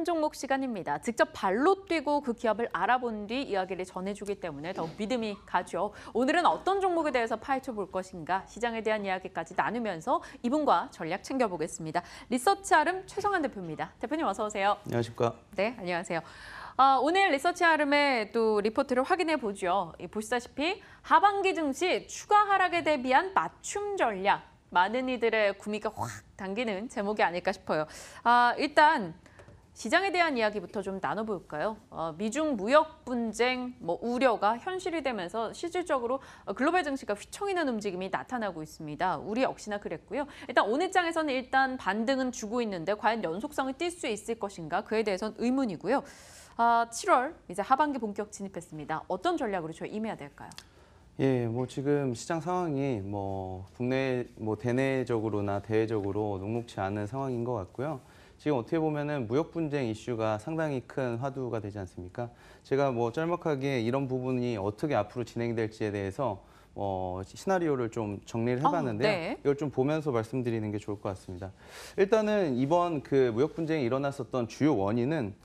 한 종목 시간입니다. 직접 발로 뛰고 그 기업을 알아본 뒤 이야기를 전해주기 때문에 더욱 믿음이 가죠. 오늘은 어떤 종목에 대해서 파헤쳐 볼 것인가, 시장에 대한 이야기까지 나누면서 이분과 전략 챙겨보겠습니다. 리서치 아름 최성환 대표입니다. 대표님 어서 오세요. 안녕하십니까. 네, 안녕하세요. 오늘 리서치 아름의 또 리포트를 확인해 보죠. 보시다시피 하반기 증시 추가 하락에 대비한 맞춤 전략. 많은 이들의 구미가 확 당기는 제목이 아닐까 싶어요. 일단 시장에 대한 이야기부터 좀 나눠볼까요? 미중 무역 분쟁 우려가 현실이 되면서 실질적으로 글로벌 증시가 휘청이는 움직임이 나타나고 있습니다. 우리 역시나 그랬고요. 일단 오늘 장에서는 일단 반등은 주고 있는데 과연 연속성을 띌 수 있을 것인가? 그에 대해서는 의문이고요. 7월 이제 하반기 본격 진입했습니다. 어떤 전략으로 저희 임해야 될까요? 예, 지금 시장 상황이 국내 대내적으로나 대외적으로 녹록치 않은 상황인 것 같고요. 지금 어떻게 보면은 무역 분쟁 이슈가 상당히 큰 화두가 되지 않습니까? 제가 짤막하게 이런 부분이 어떻게 앞으로 진행될지에 대해서 시나리오를 좀 정리를 해봤는데요. 네. 이걸 좀 보면서 말씀드리는 게 좋을 것 같습니다. 일단은 이번 그 무역 분쟁이 일어났었던 주요 원인은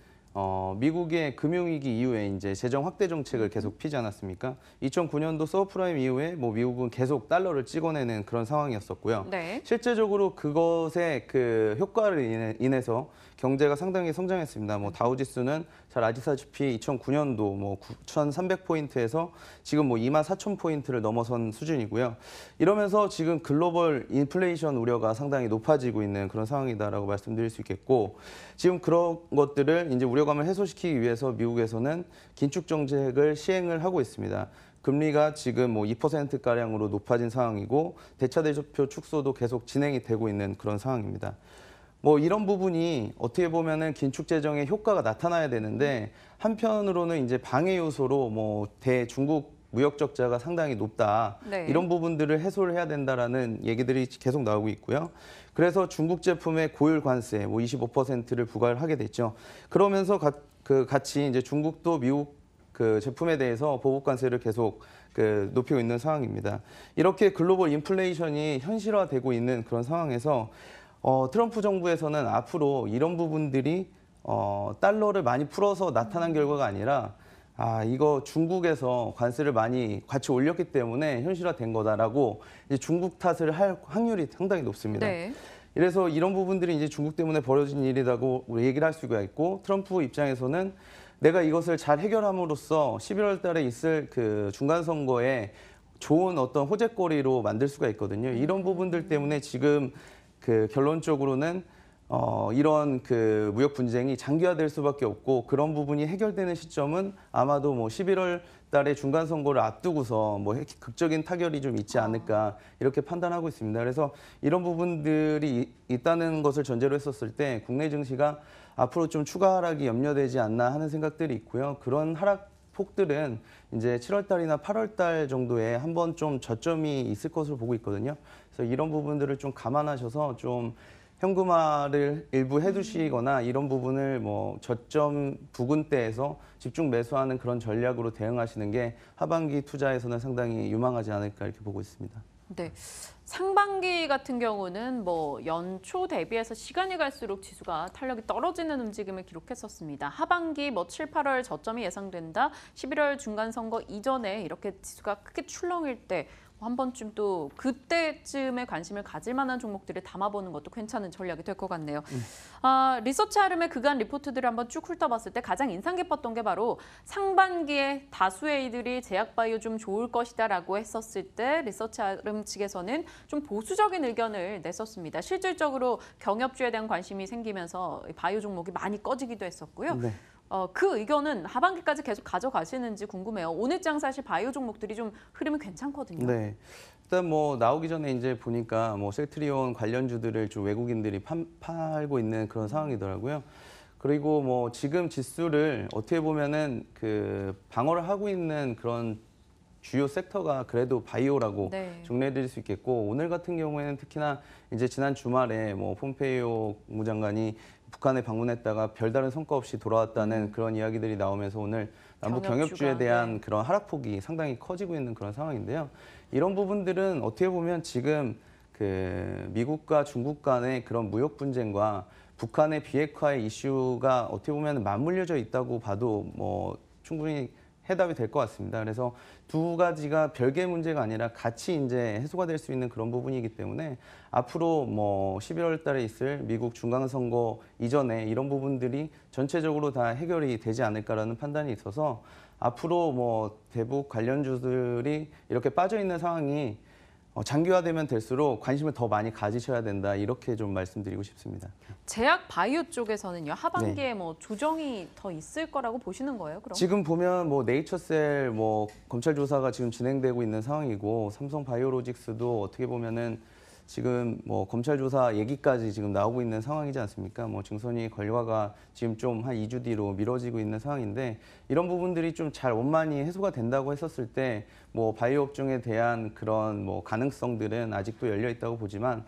미국의 금융위기 이후에 이제 재정 확대 정책을 계속 피지 않았습니까? 2009년도 서브프라임 이후에 미국은 계속 달러를 찍어내는 그런 상황이었었고요. 네. 실제적으로 그것의 그 효과를 인해서 경제가 상당히 성장했습니다. 다우지수는 잘 아시다시피 2009년도 9,300포인트에서 지금 24,000포인트를 넘어선 수준이고요. 이러면서 지금 글로벌 인플레이션 우려가 상당히 높아지고 있는 그런 상황이다라고 말씀드릴 수 있겠고, 지금 그런 것들을 이제 우려감을 해소시키기 위해서 미국에서는 긴축 정책을 시행을 하고 있습니다. 금리가 지금 2%가량으로 높아진 상황이고 대차대조표 축소도 계속 진행이 되고 있는 그런 상황입니다. 이런 부분이 어떻게 보면은 긴축 재정의 효과가 나타나야 되는데, 한편으로는 이제 방해 요소로 대중국 무역 적자가 상당히 높다. 네. 이런 부분들을 해소를 해야 된다라는 얘기들이 계속 나오고 있고요. 그래서 중국 제품의 고율 관세 25%를 부과를 하게 됐죠. 그러면서 같이 이제 중국도 미국 그 제품에 대해서 보복 관세를 계속 높이고 있는 상황입니다. 이렇게 글로벌 인플레이션이 현실화되고 있는 그런 상황에서 트럼프 정부에서는 앞으로 이런 부분들이 달러를 많이 풀어서 나타난 결과가 아니라 이거 중국에서 관세를 많이 같이 올렸기 때문에 현실화된 거다라고 이제 중국 탓을 할 확률이 상당히 높습니다. 네. 그래서 이런 부분들이 이제 중국 때문에 벌어진 일이라고 얘기를 할 수가 있고, 트럼프 입장에서는 내가 이것을 잘 해결함으로써 11월 달에 있을 그 중간 선거에 좋은 어떤 호재거리로 만들 수가 있거든요. 이런 부분들 때문에 지금 결론적으로는 이런 무역 분쟁이 장기화될 수밖에 없고, 그런 부분이 해결되는 시점은 아마도 11월 달에 중간 선거를 앞두고서 극적인 타결이 좀 있지 않을까 이렇게 판단하고 있습니다. 그래서 이런 부분들이 있다는 것을 전제로 했었을 때 국내 증시가 앞으로 좀 추가 하락이 염려되지 않나 하는 생각들이 있고요. 그런 하락 폭들은 이제 7월 달이나 8월 달 정도에 한번 좀 저점이 있을 것으로 보고 있거든요. 그래서 이런 부분들을 좀 감안하셔서 좀 현금화를 일부 해두시거나 이런 부분을 저점 부근대에서 집중 매수하는 그런 전략으로 대응하시는 게 하반기 투자에서는 상당히 유망하지 않을까 이렇게 보고 있습니다. 네. 상반기 같은 경우는 연초 대비해서 시간이 갈수록 지수가 탄력이 떨어지는 움직임을 기록했었습니다. 하반기 7, 8월 저점이 예상된다. 11월 중간 선거 이전에 이렇게 지수가 크게 출렁일 때 한 번쯤 또 그때쯤에 관심을 가질 만한 종목들을 담아보는 것도 괜찮은 전략이 될 것 같네요. 리서치 아름의 그간 리포트들을 한번 쭉 훑어봤을 때 가장 인상 깊었던 게 바로 상반기에 다수의 이들이 제약바이오 좀 좋을 것이다라고 했었을 때 리서치 아름 측에서는 좀 보수적인 의견을 냈었습니다. 실질적으로 경협주에 대한 관심이 생기면서 바이오 종목이 많이 꺼지기도 했었고요. 네. 그 의견은 하반기까지 계속 가져가시는지 궁금해요. 오늘 장 사실 바이오 종목들이 좀 흐름이 괜찮거든요. 네. 일단 나오기 전에 이제 보니까 셀트리온 관련주들을 좀 외국인들이 팔고 있는 그런 상황이더라고요. 그리고 지금 지수를 어떻게 보면은 방어를 하고 있는 그런 주요 섹터가 그래도 바이오라고 네. 정리해드릴 수 있겠고, 오늘 같은 경우에는 특히나 이제 지난 주말에 폼페이오 국무장관이 북한에 방문했다가 별다른 성과 없이 돌아왔다는 그런 이야기들이 나오면서 오늘 남북 경협주에 대한 그런 하락폭이 상당히 커지고 있는 그런 상황인데요. 이런 부분들은 어떻게 보면 지금 미국과 중국 간의 그런 무역 분쟁과 북한의 비핵화의 이슈가 어떻게 보면 맞물려져 있다고 봐도 뭐 충분히 해답이 될 것 같습니다. 그래서 두 가지가 별개의 문제가 아니라 같이 이제 해소가 될 수 있는 그런 부분이기 때문에 앞으로 뭐 11월 달에 있을 미국 중간선거 이전에 이런 부분들이 전체적으로 다 해결이 되지 않을까라는 판단이 있어서 앞으로 뭐 대북 관련주들이 이렇게 빠져 있는 상황이 장기화되면 될수록 관심을 더 많이 가지셔야 된다. 이렇게 좀 말씀드리고 싶습니다. 제약 바이오 쪽에서는요. 하반기에 뭐 조정이 더 있을 거라고 보시는 거예요? 그럼? 지금 보면 뭐 네이처셀 뭐 검찰 조사가 지금 진행되고 있는 상황이고 삼성 바이오로직스도 어떻게 보면은 지금 뭐 검찰 조사 얘기까지 지금 나오고 있는 상황이지 않습니까? 뭐 증손이 결과가 지금 좀 한 2주 뒤로 미뤄지고 있는 상황인데 이런 부분들이 좀 잘 원만히 해소가 된다고 했었을 때 뭐 바이오 업종에 대한 그런 뭐 가능성들은 아직도 열려 있다고 보지만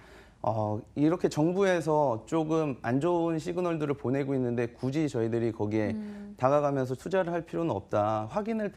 이렇게 정부에서 조금 안 좋은 시그널들을 보내고 있는데 굳이 저희들이 거기에 다가가면서 투자를 할 필요는 없다. 확인을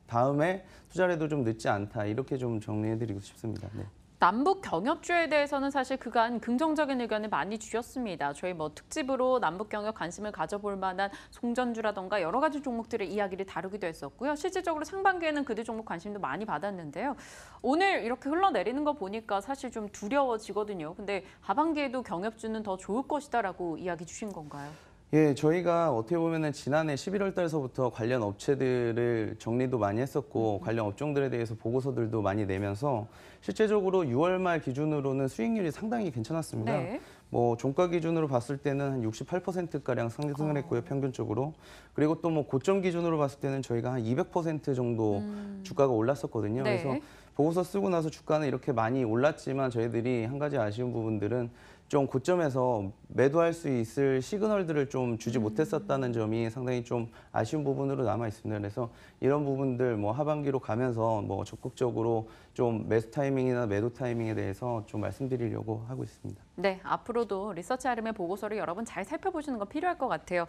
다음에 투자를 해도 좀 늦지 않다. 이렇게 좀 정리해드리고 싶습니다. 네. 남북 경협주에 대해서는 사실 그간 긍정적인 의견을 많이 주셨습니다. 저희 뭐 특집으로 남북 경협 관심을 가져볼 만한 송전주라던가 여러 가지 종목들의 이야기를 다루기도 했었고요. 실질적으로 상반기에는 그들 종목 관심도 많이 받았는데요. 오늘 이렇게 흘러내리는 거 보니까 사실 좀 두려워지거든요. 근데 하반기에도 경협주는 더 좋을 것이다라고 이야기 주신 건가요? 예, 저희가 어떻게 보면은 지난해 11월 달서부터 관련 업체들을 정리도 많이 했었고 관련 업종들에 대해서 보고서들도 많이 내면서 실제적으로 6월 말 기준으로는 수익률이 상당히 괜찮았습니다. 네. 뭐 종가 기준으로 봤을 때는 한 68%가량 상승을 했고요, 평균적으로. 그리고 또 뭐 고점 기준으로 봤을 때는 저희가 한 200% 정도 주가가 올랐었거든요. 네. 그래서 보고서 쓰고 나서 주가는 이렇게 많이 올랐지만 저희들이 한 가지 아쉬운 부분들은 좀 고점에서 매도할 수 있을 시그널들을 좀 주지 못했었다는 점이 상당히 좀 아쉬운 부분으로 남아 있습니다. 그래서 이런 부분들 뭐 하반기로 가면서 뭐 적극적으로 좀 매수 타이밍이나 매도 타이밍에 대해서 좀 말씀드리려고 하고 있습니다. 네, 앞으로도 리서치 아름의 보고서를 여러분 잘 살펴보시는 거 필요할 것 같아요.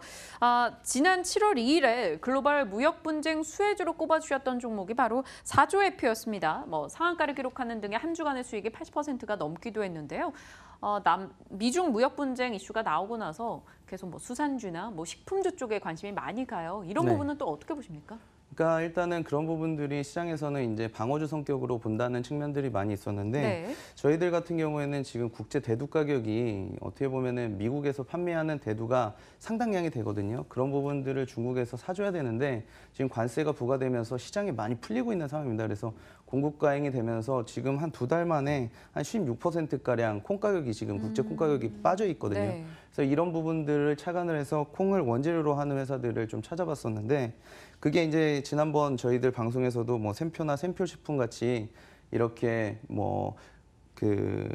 지난 7월 2일에 글로벌 무역 분쟁 수혜주로 꼽아주셨던 종목이 바로 사조해표였습니다. 뭐 상한가를 기록하는 등의 한 주간의 수익이 80%가 넘기도 했는데요. 미중 무역 분쟁 이슈가 나오고 나서 계속 뭐 수산주나 뭐 식품주 쪽에 관심이 많이 가요. 이런 네. 부분은 또 어떻게 보십니까? 그러니까 일단은 그런 부분들이 시장에서는 이제 방어주 성격으로 본다는 측면들이 많이 있었는데 네. 저희들 같은 경우에는 지금 국제 대두 가격이 어떻게 보면은 미국에서 판매하는 대두가 상당량이 되거든요. 그런 부분들을 중국에서 사줘야 되는데 지금 관세가 부과되면서 시장이 많이 풀리고 있는 상황입니다. 그래서 공급 과잉이 되면서 지금 한 2달 만에 한 16%가량 콩 가격이 지금 국제 콩 가격이 빠져 있거든요. 네. 그래서 이런 부분들을 착안을 해서 콩을 원재료로 하는 회사들을 좀 찾아봤었는데 그게 이제 지난번 저희들 방송에서도 뭐 샘표나 샘표식품 같이 이렇게 뭐 그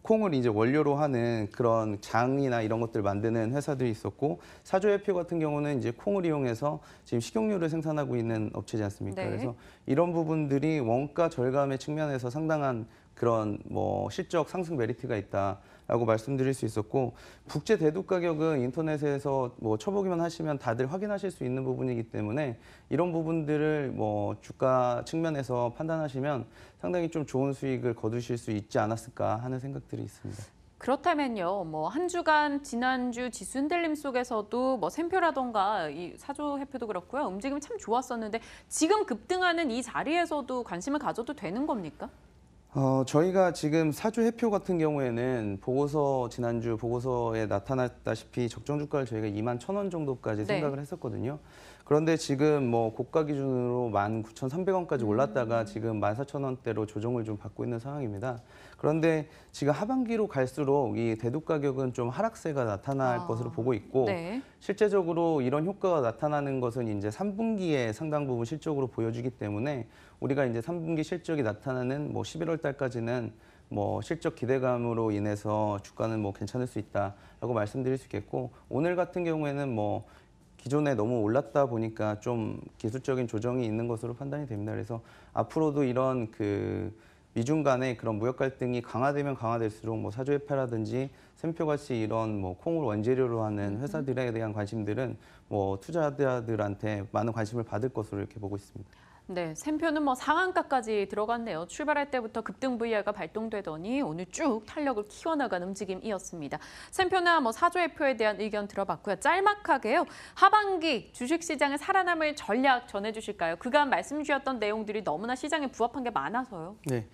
콩을 이제 원료로 하는 그런 장이나 이런 것들 만드는 회사들이 있었고 사조해표 같은 경우는 이제 콩을 이용해서 지금 식용유를 생산하고 있는 업체지 않습니까? 네. 그래서 이런 부분들이 원가 절감의 측면에서 상당한 그런 뭐 실적 상승 메리트가 있다라고 말씀드릴 수 있었고 국제 대두 가격은 인터넷에서 뭐 쳐보기만 하시면 다들 확인하실 수 있는 부분이기 때문에 이런 부분들을 뭐 주가 측면에서 판단하시면 상당히 좀 좋은 수익을 거두실 수 있지 않았을까 하는 생각들이 있습니다. 그렇다면요, 뭐 한 주간 지난주 지수 흔들림 속에서도 뭐 샘표라던가 이 사조해표도 그렇고요, 움직임이 참 좋았었는데 지금 급등하는 이 자리에서도 관심을 가져도 되는 겁니까? 저희가 지금 사주 해표 같은 경우에는 보고서 지난주 보고서에 나타났다시피 적정 주가를 저희가 21,000원 정도까지 네. 생각을 했었거든요. 그런데 지금 뭐 고가 기준으로 19,300원까지 올랐다가 지금 14,000원대로 조정을 좀 받고 있는 상황입니다. 그런데 지금 하반기로 갈수록 이 대두 가격은 좀 하락세가 나타날 것으로 보고 있고 네. 실제적으로 이런 효과가 나타나는 것은 이제 3분기에 상당 부분 실적으로 보여주기 때문에 우리가 이제 3분기 실적이 나타나는 뭐 11월 달까지는 뭐 실적 기대감으로 인해서 주가는 뭐 괜찮을 수 있다라고 말씀드릴 수 있겠고 오늘 같은 경우에는 뭐 기존에 너무 올랐다 보니까 좀 기술적인 조정이 있는 것으로 판단이 됩니다. 그래서 앞으로도 이런 그 미중 간의 그런 무역 갈등이 강화되면 강화될수록 뭐 사조해표라든지 샘표 같이 이런 뭐 콩을 원재료로 하는 회사들에 대한 관심들은 뭐 투자자들한테 많은 관심을 받을 것으로 이렇게 보고 있습니다. 네, 샘표는 뭐 상한가까지 들어갔네요. 출발할 때부터 급등 VR가 발동되더니 오늘 쭉 탄력을 키워나간 움직임이었습니다. 샘표나 뭐 사조회표에 대한 의견 들어봤고요. 짤막하게요. 하반기 주식시장의 살아남을 전략 전해주실까요? 그간 말씀 주셨던 내용들이 너무나 시장에 부합한 게 많아서요. 네.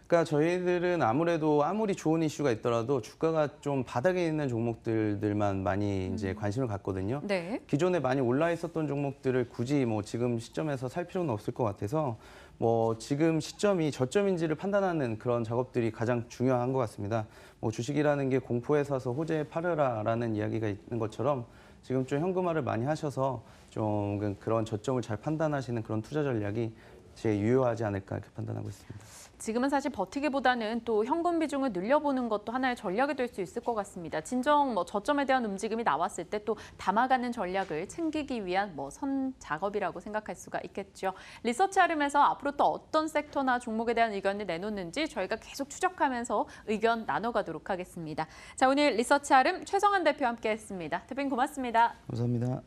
그러니까 저희들은 아무리 좋은 이슈가 있더라도 주가가 좀 바닥에 있는 종목들만 많이 이제 관심을 갖거든요. 네. 기존에 많이 올라 있었던 종목들을 굳이 뭐 지금 시점에서 살 필요는 없을 것 같아서 뭐 지금 시점이 저점인지를 판단하는 그런 작업들이 가장 중요한 것 같습니다. 뭐 주식이라는 게 공포에 사서 호재에 팔으라라는 이야기가 있는 것처럼 지금 좀 현금화를 많이 하셔서 좀 그런 저점을 잘 판단하시는 그런 투자 전략이 제일 유효하지 않을까 이렇게 판단하고 있습니다. 지금은 사실 버티기보다는 또 현금 비중을 늘려보는 것도 하나의 전략이 될 수 있을 것 같습니다. 진정 뭐 저점에 대한 움직임이 나왔을 때 또 담아가는 전략을 챙기기 위한 뭐 선 작업이라고 생각할 수가 있겠죠. 리서치 아름에서 앞으로 또 어떤 섹터나 종목에 대한 의견을 내놓는지 저희가 계속 추적하면서 의견 나눠가도록 하겠습니다. 자, 오늘 리서치 아름 최성환 대표와 함께했습니다. 대표님 고맙습니다. 감사합니다.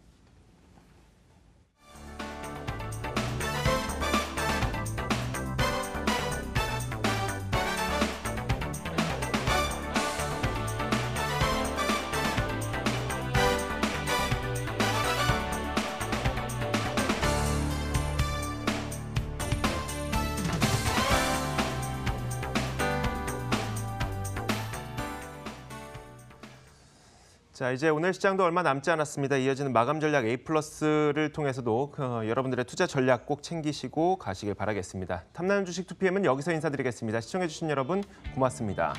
자, 이제 오늘 시장도 얼마 남지 않았습니다. 이어지는 마감 전략 A+를 통해서도 여러분들의 투자 전략 꼭 챙기시고 가시길 바라겠습니다. 탐나는 주식 2PM은 여기서 인사드리겠습니다. 시청해주신 여러분 고맙습니다.